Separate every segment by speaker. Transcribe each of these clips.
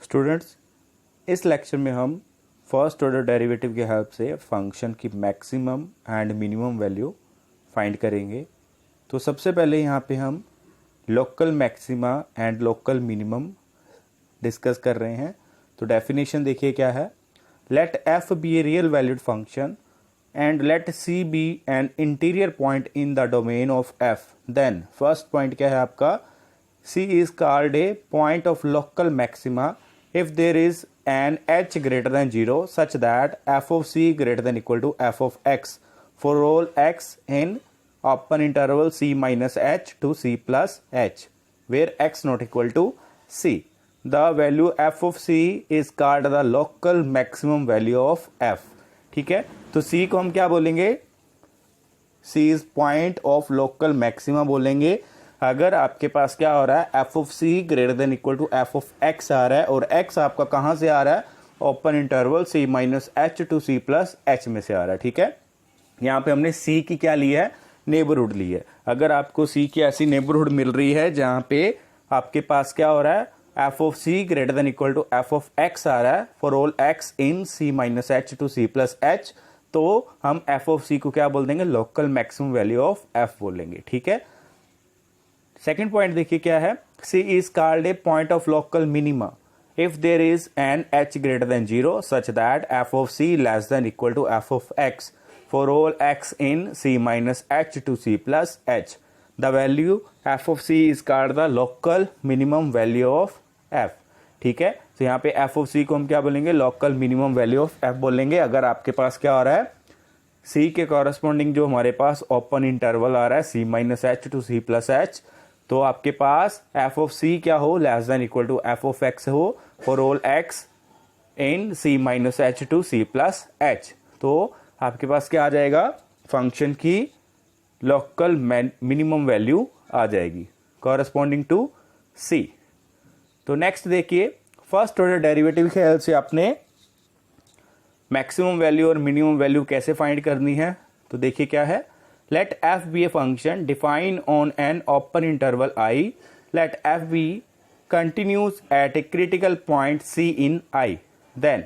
Speaker 1: Students, इस lecture में हम फर्स्ट ऑर्डर डेरिवेटिव के हेल्प से फंक्शन की maximum and minimum value find करेंगे। तो सबसे पहले यहाँ पे हम local maxima and local minimum discuss कर रहे हैं। तो डेफिनेशन देखिए क्या है। Let F be a real valued function and let C be an interior point in the domain of F. Then first point क्या है आपका, C is called a point of local maxima if there is an h greater than 0 such that f of c greater than equal to f of x for all x in open interval c minus h to c plus h where x not equal to c. The value f of c is called the local maximum value of f. ठीक है, तो c को हम क्या बोलेंगे, c is point of local maxima बोलेंगे अगर आपके पास क्या हो रहा है, F of c greater than equal to f of x आ रहा है और एक्स आपका कहाँ से आ रहा है, open interval c minus h to c plus h में से आ रहा है। ठीक है, यहाँ पे हमने सी की क्या ली है, नेबरहुड ली है। अगर आपको सी की ऐसी नेबरहुड मिल रही है जहाँ पे आपके पास क्या हो रहा है, F of c greater than equal to f of x आ रहा है for all x in c minus h to c plus h, तो हम एफ ऑफ सी को क्या बोल देंगे, local maximum value of f बोलेंगे। ठीक है, सेकेंड पॉइंट देखिए क्या है, C is called a point of local minima if there is an h greater than 0 such that f of c less than equal to f of x for all x in c minus h to c plus h. The value f of c is called the local minimum value of f. ठीक है, तो यहाँ पे f of c को हम क्या बोलेंगे, local minimum value of f बोलेंगे। अगर आपके पास क्या हो रहा है, c के कॉरेस्पॉन्डिंग जो हमारे पास ओपन इंटरवल आ रहा है c minus h to c plus h, तो आपके पास एफ ऑफ सी क्या हो, less than equal to f of x हो for all x in c minus h to c plus h. तो आपके पास क्या आ जाएगा, फंक्शन की लोकल मिनिमम वैल्यू आ जाएगी कॉरेस्पॉन्डिंग टू सी। तो नेक्स्ट देखिए, फर्स्ट ऑर्डर डेरिवेटिव के हेल्प से आपने मैक्सिमम वैल्यू और मिनिमम वैल्यू कैसे फाइंड करनी है। तो देखिए क्या है, let f be a function defined on an open interval I. Let f be continuous at a critical point C in I. Then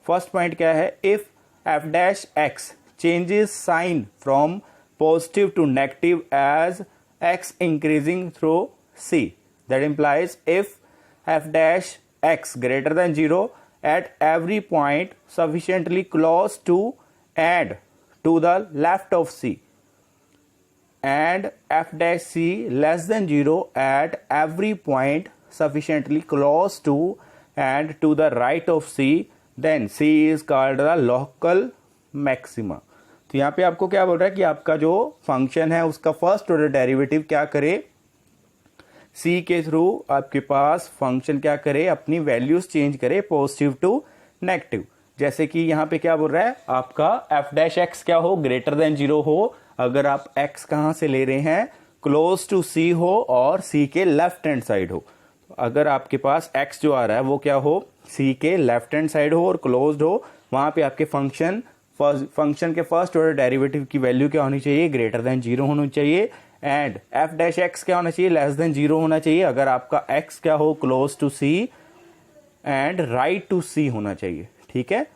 Speaker 1: first point क्या है, if f dash x changes sign from positive to negative as x increasing through C. That implies if f dash x greater than 0 at every point sufficiently close to add to the left of C and f dash c less than 0 at every point sufficiently close to and to the right of c, then c is called the local maxima. तो यहाँ पे आपको क्या बोल रहा है कि आपका जो फंक्शन है उसका फर्स्ट ऑर्डर डेरिवेटिव क्या करे, c के थ्रू आपके पास फंक्शन क्या करे, अपनी वैल्यूज चेंज करे पॉजिटिव टू नेगेटिव। जैसे कि यहाँ पे क्या बोल रहा है, आपका f डैश x क्या हो, ग्रेटर देन 0 हो अगर आप x कहाँ से ले रहे हैं, क्लोज टू c हो और c के लेफ्ट हैंड साइड हो। अगर आपके पास x जो आ रहा है वो क्या हो, c के लेफ्ट हैंड साइड हो और क्लोज्ड हो, वहां पे आपके फंक्शन के फर्स्ट ऑर्डर डेरिवेटिव की वैल्यू क्या होनी चाहिए, ग्रेटर देन 0 होनी चाहिए एंड f डैश x क्या होना चाहिए, लेस देन 0 होना चाहिए। अगर आपका x क्या हो, close to c and right to c होना चाहिए। ठीक है,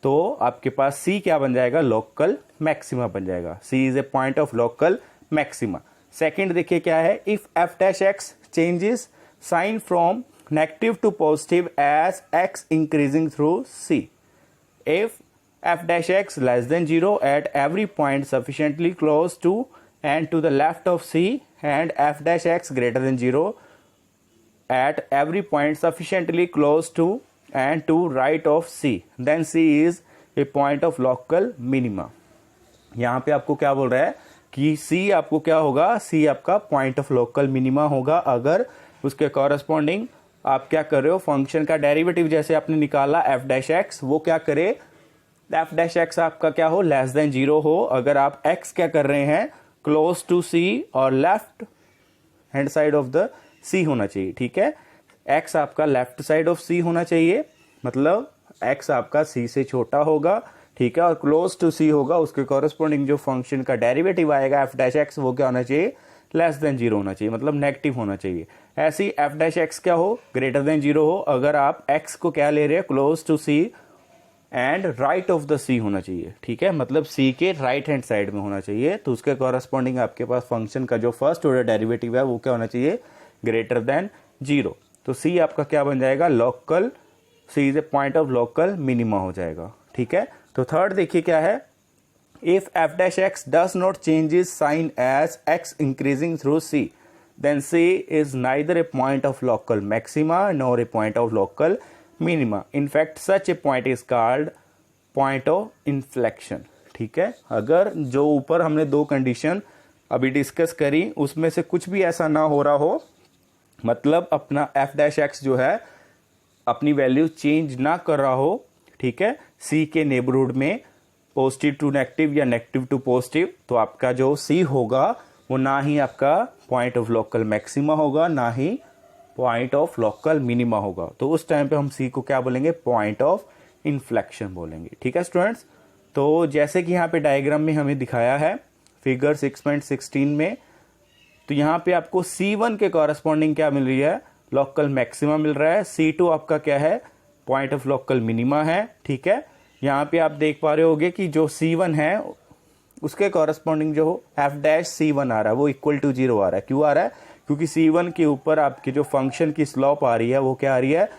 Speaker 1: तो आपके पास C क्या बन जाएगा, लोकल मैक्सिमा बन जाएगा। C is a point of local maxima. Second देखिए क्या है, if f dash x changes sign from negative to positive as x increasing through C, if f dash x less than 0 at every point sufficiently close to and to the left of C and f dash x greater than 0 at every point sufficiently close to and to right of C, then C is a point of local minima. यहाँ पे आपको क्या बोल रहा है कि C आपको क्या होगा, C आपका पॉइंट ऑफ लोकल मिनिमा होगा अगर उसके कॉरेस्पॉन्डिंग आप क्या कर रहे हो, फंक्शन का डेरिवेटिव जैसे आपने निकाला f डैश x, वो क्या करे, f डैश x आपका क्या हो, लेस देन 0 हो अगर आप x क्या कर रहे हैं, क्लोज टू C और left hand side of the C होना चाहिए। ठीक है, x आपका लेफ्ट साइड ऑफ C होना चाहिए, मतलब x आपका C से छोटा होगा। ठीक है, और क्लोज टू C होगा, उसके कॉरेस्पॉन्डिंग जो फंक्शन का डेरिवेटिव आएगा f डैश x वो क्या होना चाहिए, लेस देन जीरो होना चाहिए, मतलब नेगेटिव होना चाहिए। ऐसे ही एफ डैश एक्स क्या हो, ग्रेटर देन जीरो हो। अगर आप एक्स को क्या ले रहे हैं, close to c and right of the c होना चाहिए, ठीक है, मतलब सी के राइट हैंड साइड में होना चाहिए, तो उसके कॉरस्पॉन्डिंग आपके पास फंक्शन का जो फर्स्ट ऑर्डर डेरिवेटिव है वो क्या होना चाहिए, ग्रेटर देन जीरो। तो सी आपका क्या बन जाएगा, local, C is a point of local minima हो जाएगा, ठीक है। तो थर्ड देखिए क्या है, if F dash X does not changes sign as X increasing through C, then C is neither a point of local maxima nor a point of local minima. In fact, such a point is called point of inflection. ठीक है, अगर जो ऊपर हमने दो condition अभी discuss करी उसमें से कुछ भी ऐसा ना हो रहा हो, मतलब अपना f डैश एक्स जो है अपनी वैल्यू चेंज ना कर रहा हो, ठीक है, C के नेबरहुड में पॉजिटिव टू नेगेटिव या नेगेटिव टू पॉजिटिव, तो आपका जो C होगा वो ना ही आपका पॉइंट ऑफ लोकल मैक्सिमा होगा ना ही पॉइंट ऑफ लोकल मिनिमा होगा। तो उस टाइम पे हम सी को क्या बोलेंगे, पॉइंट ऑफ इन्फ्लेक्शन बोलेंगे, ठीक है स्टूडेंट्स। तो जैसे कि यहाँ पे डायग्राम में हमें दिखाया है फिगर 6.16 में, तो यहाँ पे आपको C1 के कॉरस्पॉन्डिंग क्या मिल रही है, लोकल मैक्सिमा मिल रहा है। C2 आपका क्या है, पॉइंट ऑफ लोकल मिनिमा है, ठीक है। यहाँ पे आप देख पा रहे होगे कि जो C1 है उसके कॉरस्पॉन्डिंग जो एफ डैश C1 आ रहा है वो इक्वल टू जीरो आ रहा है। क्यों आ रहा है, क्योंकि C1 के ऊपर आपकी जो फंक्शन की स्लोप आ रही है वो क्या आ रही है,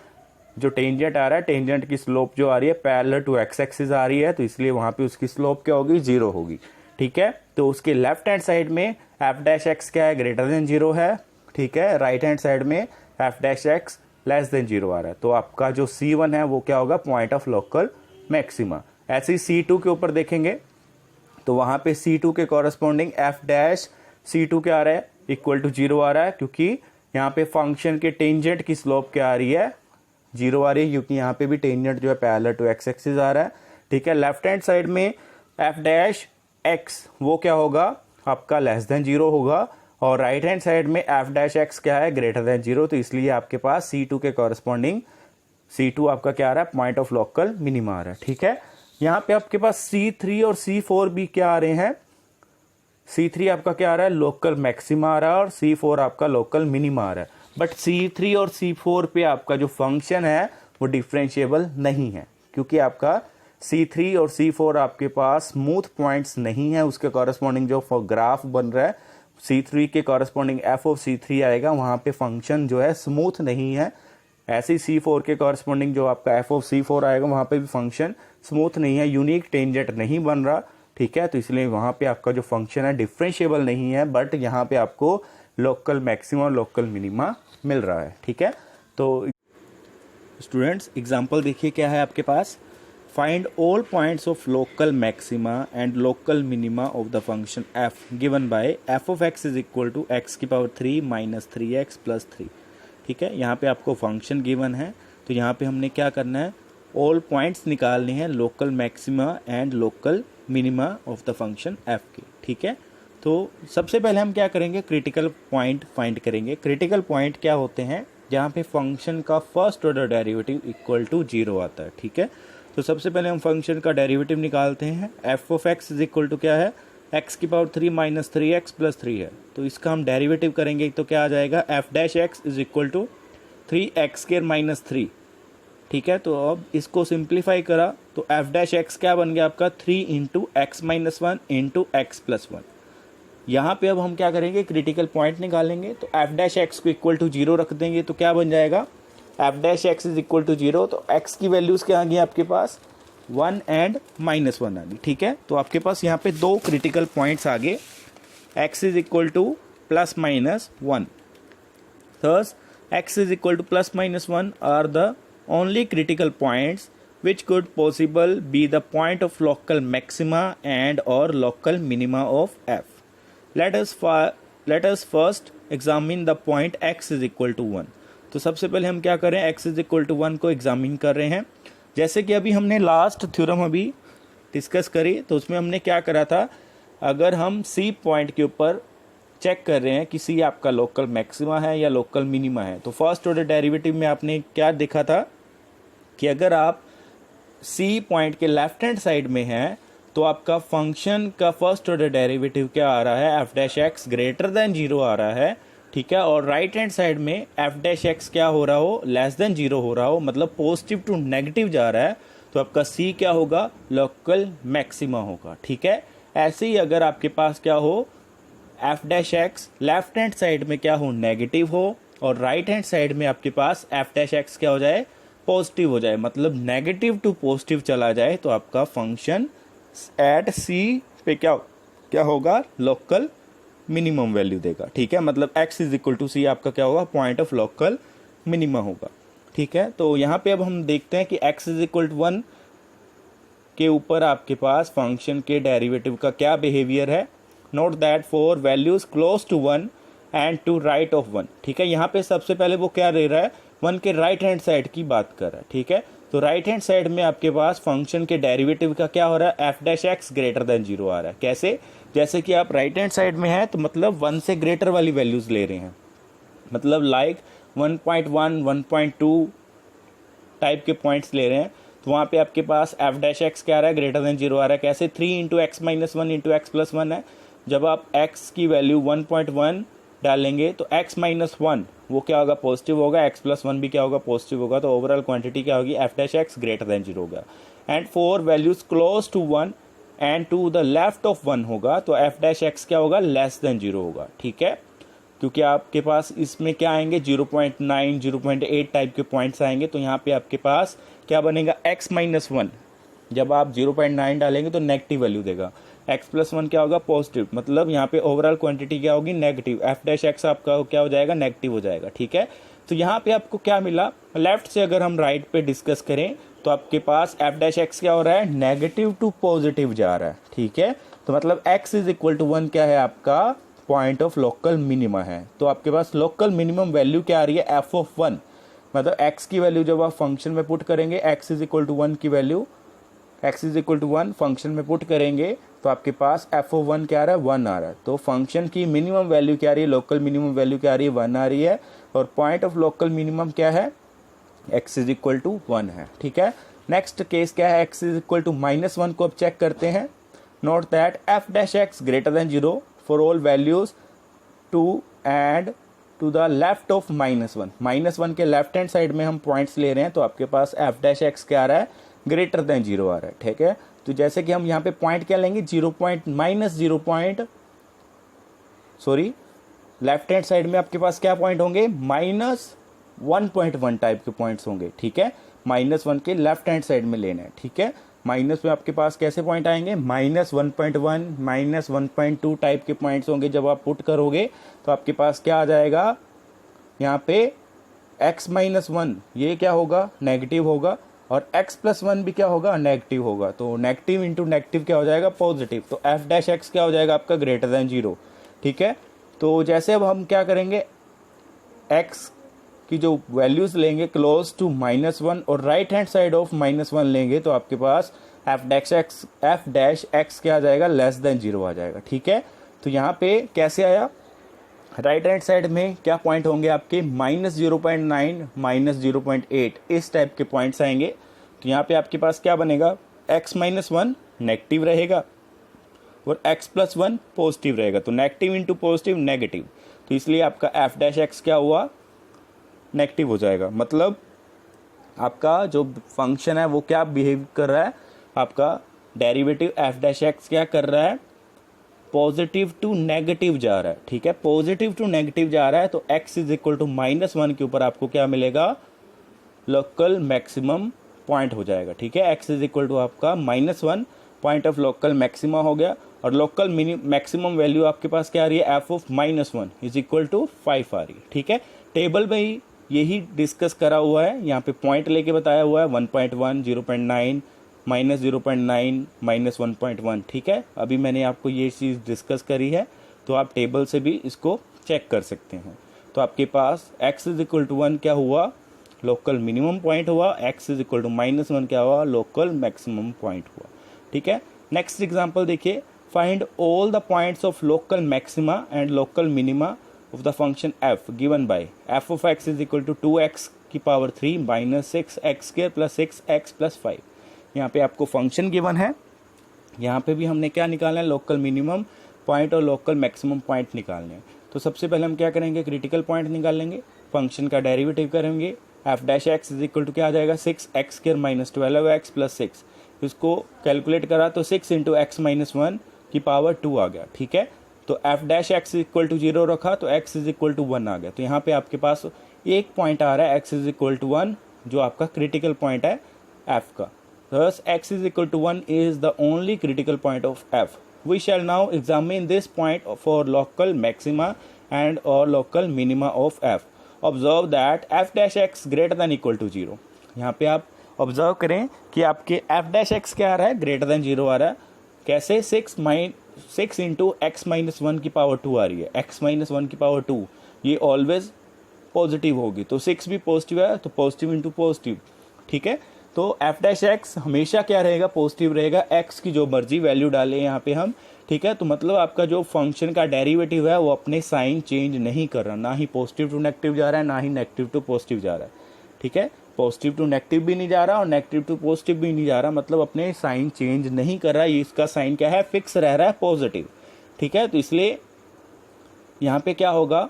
Speaker 1: जो टेंजेंट आ रहा है, टेंजेंट की स्लोप जो आ रही है पैरेलल टू एक्स एक्सिस आ रही है, तो इसलिए वहां पे उसकी स्लोप क्या होगी, जीरो होगी, ठीक है। तो उसके लेफ्ट हैंड साइड में एफ डैश एक्स क्या है, ग्रेटर देन जीरो है, ठीक है। राइट हैंड साइड में f dash x less than zero आ रहा है, तो आपका जो C1 है वो क्या होगा, पॉइंट ऑफ लोकल मैक्सिमा। ऐसे ही C2 के ऊपर देखेंगे तो वहां पे C2 के कॉरस्पॉन्डिंग एफ डैश C2 क्या आ रहा है, इक्वल टू जीरो आ रहा है, क्योंकि यहाँ पे फंक्शन के टेंजेंट की स्लोप क्या आ रही है, जीरो आ रही है, क्योंकि यहाँ पे भी टेंजेंट जो है पैरेलल टू एक्स एक्सिस आ रहा है, ठीक है। लेफ्ट हैंड साइड में एफ डैश एक्स वो क्या होगा, आपका लेस देन जीरो होगा, और राइट हैंड साइड में एफ डैश एक्स क्या है, ग्रेटर देन जीरो, तो इसलिए आपके पास C2 के कॉरस्पॉन्डिंग C2 आपका क्या आ रहा है, पॉइंट ऑफ लोकल मिनिमा आ रहा है, ठीक है। यहाँ पे आपके पास C3 और C4 भी क्या आ रहे हैं, C3 आपका क्या आ रहा है, लोकल मैक्सिमा आ रहा है, और C4 आपका लोकल मिनिमा आ रहा है। बट C3 और C4 पे आपका जो फंक्शन है वो डिफरेंशिएबल नहीं है, क्योंकि आपका C3 और C4 आपके पास स्मूथ पॉइंट्स नहीं है। उसके कॉरस्पॉन्डिंग जो ग्राफ बन रहा है C3 के कॉरस्पॉन्डिंग f ऑफ C3 आएगा, वहां पे फंक्शन जो है स्मूथ नहीं है। ऐसे ही C4 के कॉरस्पॉन्डिंग जो आपका f ऑफ C4 आएगा वहां पे भी फंक्शन स्मूथ नहीं है, यूनिक टेंजेंट नहीं बन रहा, ठीक है। तो इसलिए वहां पे आपका जो फंक्शन है डिफरेंशिएबल नहीं है, बट यहाँ पे आपको लोकल मैक्सिमा और लोकल मिनिमा मिल रहा है, ठीक है। तो स्टूडेंट्स एग्जांपल देखिए क्या है आपके पास, find all points of local maxima and local minima of the function f given by f of x is equal to x की पावर 3 माइनस 3x प्लस 3, ठीक है। यहाँ पे आपको फंक्शन गिवन है, तो यहाँ पे हमने क्या करना है, ऑल पॉइंट्स निकालने हैं local maxima and local minima of the function f के, ठीक है। तो सबसे पहले हम क्या करेंगे, क्रिटिकल पॉइंट फाइंड करेंगे। क्रिटिकल पॉइंट क्या होते हैं, जहाँ पे फंक्शन का first order derivative equal to zero आता है, ठीक है। तो सबसे पहले हम फंक्शन का डेरिवेटिव निकालते हैं। f of x is equal to क्या है, x की पावर 3 माइनस 3x प्लस 3 है, तो इसका हम डेरिवेटिव करेंगे तो क्या आ जाएगा, f dash x is equal to 3x square minus 3, ठीक है। तो अब इसको सिंप्लीफाई करा तो f डैश x क्या बन गया आपका, 3 into x minus 1 into x plus 1। यहाँ पे अब हम क्या करेंगे, क्रिटिकल पॉइंट निकालेंगे, तो f डैश x को इक्वल टू जीरो रख देंगे, तो क्या बन जाएगा, f dash x is equal to zero, तो x की वैल्यूज क्या आ गई आपके पास, 1 एंड माइनस 1 आ गई, ठीक है। तो आपके पास यहाँ पे दो क्रिटिकल पॉइंट्स आ गए, x is equal two plus minus 1, thus x is equal to plus minus 1 are the only critical points which could possible be the point of local maxima and or local minima of f. Let us first examine the point x is equal to 1. तो सबसे पहले हम क्या करें, x is equal to 1 को examine कर रहे हैं। जैसे कि अभी हमने लास्ट थ्योरम अभी डिस्कस करी, तो उसमें हमने क्या करा था, अगर हम C पॉइंट के ऊपर चेक कर रहे हैं कि C आपका लोकल मैक्सिमा है या लोकल मिनिमा है, तो फर्स्ट ऑर्डर डेरिवेटिव में आपने क्या देखा था कि अगर आप C पॉइंट के लेफ्ट हैंड साइड में हैं तो आपका फंक्शन का फर्स्ट ऑर्डर डेरिवेटिव क्या आ रहा है, f dash x greater than zero आ रहा है, ठीक है। और राइट हैंड साइड में एफ डैश एक्स क्या हो रहा हो, लेस देन जीरो हो रहा हो, मतलब पॉजिटिव टू नेगेटिव जा रहा है, तो आपका सी क्या होगा, लोकल मैक्सिमा होगा, ठीक है। ऐसे ही अगर आपके पास क्या हो, F dash x left hand side में क्या हो, नेगेटिव हो, और राइट हैंड साइड में आपके पास एफ डैश एक्स क्या हो जाए, पॉजिटिव हो जाए, मतलब नेगेटिव टू पॉजिटिव चला जाए, तो आपका फंक्शन एट सी पे क्या क्या होगा, लोकल मिनिमम वैल्यू देगा, ठीक है। मतलब x इज इक्वल टू सी आपका क्या होगा, पॉइंट ऑफ लोकल मिनिमम होगा, ठीक है। तो यहाँ पे अब हम देखते हैं कि x इज इक्वल टू 1 के ऊपर आपके पास फंक्शन के डेरिवेटिव का क्या बिहेवियर है। Note that for values close to 1 and to right of 1, ठीक है। यहाँ पे सबसे पहले वो क्या ले रहा है, 1 के राइट हैंड साइड की बात कर रहा है, ठीक है। तो राइट हैंड साइड में आपके पास फंक्शन के डेरिवेटिव का क्या हो रहा है, f dash x greater than zero आ रहा है। कैसे, जैसे कि आप राइट हैंड साइड में है तो मतलब 1 से ग्रेटर वाली वैल्यूज ले रहे हैं, मतलब लाइक 1.1 1.2 टाइप के पॉइंट्स ले रहे हैं, तो वहाँ पे आपके पास एफ डैश एक्स क्या आ रहा है, ग्रेटर देन जीरो आ रहा है। कैसे, 3 into x minus one into x plus one है। जब आप x की वैल्यू 1.1 डालेंगे तो x माइनस वन वो क्या होगा, पॉजिटिव होगा, x प्लस वन भी क्या होगा, पॉजिटिव होगा, तो ओवरऑल क्वांटिटी क्या होगी, f dash x greater than zero होगा। And for values close to 1 and to the left of 1 होगा, तो एफ डैश एक्स क्या होगा, लेस देन जीरो होगा, ठीक है। क्योंकि आपके पास इसमें क्या आएंगे, 0.9 0.8 टाइप के पॉइंट्स आएंगे, तो यहाँ पे आपके पास क्या बनेगा, x माइनस वन, जब आप 0.9 डालेंगे तो नेगेटिव वैल्यू देगा, x प्लस वन क्या होगा, पॉजिटिव, मतलब यहाँ पे ओवरऑल क्वांटिटी क्या होगी, नेगेटिव, एफ डैश एक्स आपका क्या हो जाएगा, नेगेटिव हो जाएगा, ठीक है। तो यहाँ पे आपको क्या मिला, लेफ्ट से अगर हम राइट पे डिस्कस करें तो आपके पास एफ डैश एक्स क्या हो रहा है, नेगेटिव टू पॉजिटिव जा रहा है, ठीक है। तो मतलब x इज इक्वल टू 1 क्या है, आपका पॉइंट ऑफ लोकल मिनिमा है। तो आपके पास लोकल मिनिमम वैल्यू क्या आ रही है, एफ ऑफ 1, मतलब x की वैल्यू जब आप फंक्शन में पुट करेंगे, x इज इक्वल टू 1 की वैल्यू, x is equal to 1 function में पुट करेंगे तो आपके पास एफ ऑफ 1 क्या आ रहा है, 1 आ रहा है। तो फंक्शन की मिनिमम वैल्यू क्या आ रही है, लोकल मिनिमम वैल्यू क्या आ रही है, 1 आ रही है, और पॉइंट ऑफ लोकल मिनिमम क्या है, x इज इक्वल टू 1 है, ठीक है। नेक्स्ट केस क्या है, x is equal to minus one को अब चेक करते हैं। Note that F dash x greater than zero for all values to and to the left of minus one, minus one के लेफ्ट हैंड साइड में हम points ले रहे हैं, तो आपके पास एफ डैश एक्स क्या आ रहा है, ग्रेटर देन जीरो आ रहा है, ठीक है। तो जैसे कि हम यहाँ पे पॉइंट क्या लेंगे, लेफ्ट हैंड साइड में आपके पास क्या पॉइंट होंगे, -1.1 टाइप के पॉइंट्स होंगे, ठीक है। -1 के लेफ्ट हैंड साइड में लेना है, ठीक है। माइनस में आपके पास कैसे पॉइंट आएंगे, -1.1 -1.2 टाइप के पॉइंट्स होंगे। जब आप पुट करोगे तो आपके पास क्या आ जाएगा, यहाँ पे x माइनस वन ये क्या होगा, नेगेटिव होगा, और x प्लस वन भी क्या होगा, नेगेटिव होगा। तो नेगेटिव इंटू नेगेटिव क्या हो जाएगा, पॉजिटिव। तो एफ डैश एक्स क्या हो जाएगा आपका, ग्रेटर देन जीरो, ठीक है। तो जैसे अब हम क्या करेंगे, x की जो वैल्यूज लेंगे क्लोज टू -1 और राइट हैंड साइड ऑफ -1 लेंगे, तो आपके पास एफ डैश एक्स क्या आ जाएगा, लेस देन जीरो आ जाएगा, ठीक है। तो यहाँ पे कैसे आया, राइट हैंड साइड में क्या पॉइंट होंगे आपके, -0.9 -0.8 इस टाइप के पॉइंट्स आएंगे। तो यहाँ पे आपके पास क्या बनेगा, x माइनस वन नेगेटिव रहेगा और x प्लस वन पॉजिटिव रहेगा, तो नेगेटिव इंटू पॉजिटिव नेगेटिव, तो इसलिए आपका एफ डैश एक्स क्या हुआ, नेगेटिव हो जाएगा। मतलब आपका जो फंक्शन है वो क्या बिहेव कर रहा है, आपका डेरिवेटिव एफ डैश एक्स क्या कर रहा है, पॉजिटिव टू नेगेटिव जा रहा है, ठीक है। पॉजिटिव टू नेगेटिव जा रहा है, तो x इज इक्वल टू -1 के ऊपर आपको क्या मिलेगा, लोकल मैक्सिमम पॉइंट हो जाएगा, ठीक है। x इज इक्वल टू आपका -1 पॉइंट ऑफ लोकल मैक्सिमा हो गया, और लोकल मैक्सिमम वैल्यू आपके पास क्या आ रही है, F of -1 is equal to 5 आ रही है, ठीक है। टेबल में ही यही डिस्कस करा हुआ है, यहाँ पे पॉइंट लेके बताया हुआ है 1.1 0.9 -0.9 -1.1, ठीक है। अभी मैंने आपको ये चीज़ डिस्कस करी है, तो आप टेबल से भी इसको चेक कर सकते हैं। तो आपके पास x इज इक्वल टू 1 क्या हुआ, लोकल मिनिमम पॉइंट हुआ, x इज इक्वल टू -1 क्या हुआ, लोकल मैक्सिमम पॉइंट हुआ, ठीक है। नेक्स्ट एग्जाम्पल देखिए, find all the points of local maxima and local minima of the function f given by f of x is equal to 2x की power 3 minus 6x square plus 6x plus 5। यहाँ पे आपको function given है, यहाँ पे भी हमने क्या निकालना है, लोकल मिनिमम पॉइंट और लोकल मैक्सिमम पॉइंट निकालने हैं। तो सबसे पहले हम क्या करेंगे, क्रिटिकल पॉइंट निकाल लेंगे, फंक्शन का डेरिवेटिव करेंगे। F dash X is equal to क्या आ जाएगा, 6x² - 12x + 6। इसको कैलकुलेट करा तो 6 × x - 1 की पावर 2 आ गया, ठीक है। तो F dash X is equal to 0 रखा तो x इज इक्वल टू 1 आ गया। तो यहाँ पे आपके पास एक पॉइंट आ रहा है x इज इक्वल टू 1, जो आपका क्रिटिकल पॉइंट है f का। Thus x is equal to 1 is the only critical point of f. We shall now examine this point for local maxima and or local minima of f. Observe that f dash x greater than equal to 0. यहाँ पे आप observe करें कि आपके f dash x क्या आ रहा है, ग्रेटर देन 0 आ रहा है। कैसे, 6 × x - 1 की पावर 2 आ रही है, x - 1 की पावर 2 ये ऑलवेज पॉजिटिव होगी। तो 6 भी पॉजिटिव है तो पॉजिटिव इंटू पॉजिटिव, ठीक है। तो एफ डैश एक्स हमेशा क्या रहेगा, पॉजिटिव रहेगा। एक्स की जो मर्जी वैल्यू डालें यहाँ पे हम, ठीक है। तो मतलब आपका जो फंक्शन का डेरिवेटिव है वो अपने साइन चेंज नहीं कर रहा, ना ही पॉजिटिव टू नेगेटिव जा रहा है, ना ही नेगेटिव टू पॉजिटिव जा रहा है, ठीक है। पॉजिटिव टू नेगेटिव भी नहीं जा रहा और नेगेटिव टू पॉजिटिव भी नहीं जा रहा, मतलब अपने साइन चेंज नहीं कर रहा है। इसका साइन क्या है, फिक्स रह रहा है, पॉजिटिव, ठीक है। तो इसलिए यहाँ पे क्या होगा,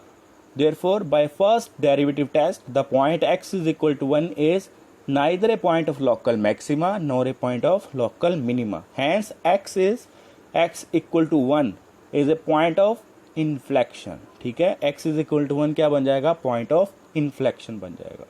Speaker 1: therefore by first derivative test the point x is equal to 1 is neither a point of local maxima nor a point of local minima. Hence x equal to 1 is a point of inflection, ठीक है। x is equal to 1 क्या बन जाएगा, point of inflection बन जाएगा।